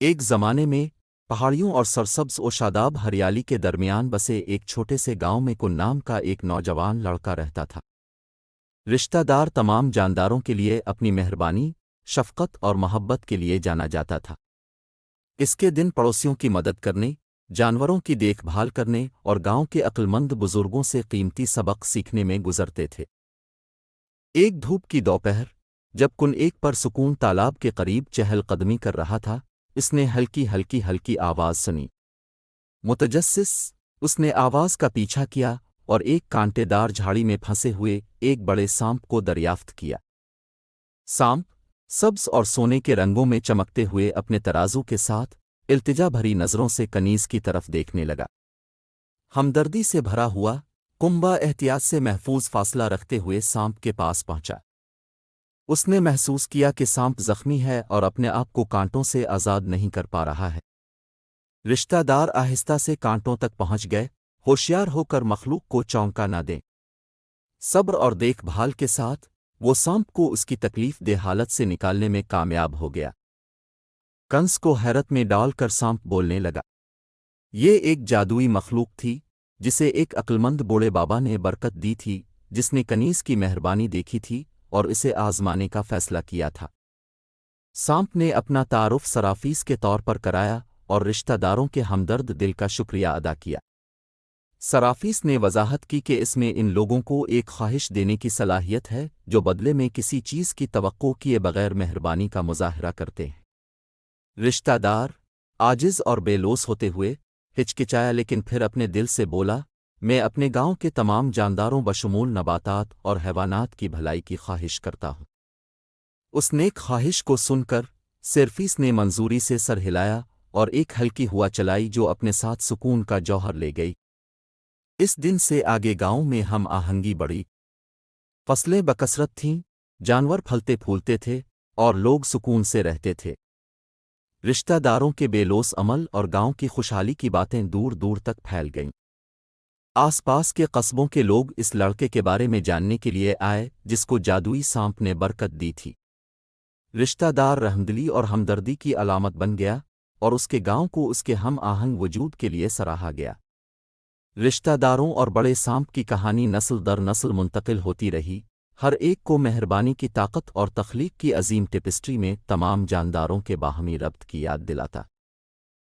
ایک زمانے میں پہاڑیوں اور سرسبز و شاداب ہریالی کے درمیان بسے ایک چھوٹے سے گاؤں میں کن نام کا ایک نوجوان لڑکا رہتا تھا۔ رشتہ دار تمام جانداروں کے لیے اپنی مہربانی، شفقت اور محبت کے لیے جانا جاتا تھا۔ اس کے دن پڑوسیوں کی مدد کرنے، جانوروں کی دیکھ بھال کرنے اور گاؤں کے عقلمند بزرگوں سے قیمتی سبق سیکھنے میں گزرتے تھے۔ ایک دھوپ کی دوپہر، جب کن ایک پر سکون تالاب کے قریب چہل قدمی کر رہا تھا، اس نے ہلکی آواز سنی۔ متجسس، اس نے آواز کا پیچھا کیا اور ایک کانٹے دار جھاڑی میں پھنسے ہوئے ایک بڑے سانپ کو دریافت کیا۔ سانپ، سبز اور سونے کے رنگوں میں چمکتے ہوئے اپنے ترازو کے ساتھ، التجا بھری نظروں سے کنیز کی طرف دیکھنے لگا۔ ہمدردی سے بھرا ہوا، کنبہ احتیاط سے محفوظ فاصلہ رکھتے ہوئے سانپ کے پاس پہنچا۔ اس نے محسوس کیا کہ سانپ زخمی ہے اور اپنے آپ کو کانٹوں سے آزاد نہیں کر پا رہا ہے۔ رشتہ دار آہستہ سے کانٹوں تک پہنچ گئے، ہوشیار ہو کر مخلوق کو چونکا نہ دیں۔ صبر اور دیکھ بھال کے ساتھ وہ سانپ کو اس کی تکلیف دہ حالت سے نکالنے میں کامیاب ہو گیا۔ کنس کو حیرت میں ڈال کر سانپ بولنے لگا۔ یہ ایک جادوئی مخلوق تھی جسے ایک عقلمند بوڑھے بابا نے برکت دی تھی، جس نے کنیز کی مہربانی دیکھی تھی اور اسے آزمانے کا فیصلہ کیا تھا۔ سانپ نے اپنا تعارف سرافیس کے طور پر کرایا اور رشتہ داروں کے ہمدرد دل کا شکریہ ادا کیا۔ سرافیس نے وضاحت کی کہ اس میں ان لوگوں کو ایک خواہش دینے کی صلاحیت ہے جو بدلے میں کسی چیز کی توقع کیے بغیر مہربانی کا مظاہرہ کرتے ہیں۔ رشتہ دار، عاجز اور بے لوث ہوتے ہوئے، ہچکچایا لیکن پھر اپنے دل سے بولا، میں اپنے گاؤں کے تمام جانداروں بشمول نباتات اور حیوانات کی بھلائی کی خواہش کرتا ہوں۔ اس نیک خواہش کو سن کر سرفیس نے منظوری سے سر ہلایا اور ایک ہلکی ہوا چلائی جو اپنے ساتھ سکون کا جوہر لے گئی۔ اس دن سے آگے گاؤں میں ہم آہنگی بڑھی، فصلیں بکثرت تھیں، جانور پھلتے پھولتے تھے اور لوگ سکون سے رہتے تھے۔ رشتہ داروں کے بے لوث عمل اور گاؤں کی خوشحالی کی باتیں دور دور تک پھیل گئیں۔ آس پاس کے قصبوں کے لوگ اس لڑکے کے بارے میں جاننے کے لیے آئے جس کو جادوئی سانپ نے برکت دی تھی۔ رشتہ دار رحمدلی اور ہمدردی کی علامت بن گیا اور اس کے گاؤں کو اس کے ہم آہنگ وجود کے لیے سراہا گیا۔ رشتہ داروں اور بڑے سانپ کی کہانی نسل در نسل منتقل ہوتی رہی، ہر ایک کو مہربانی کی طاقت اور تخلیق کی عظیم ٹیپسٹری میں تمام جانداروں کے باہمی ربط کی یاد دلاتا۔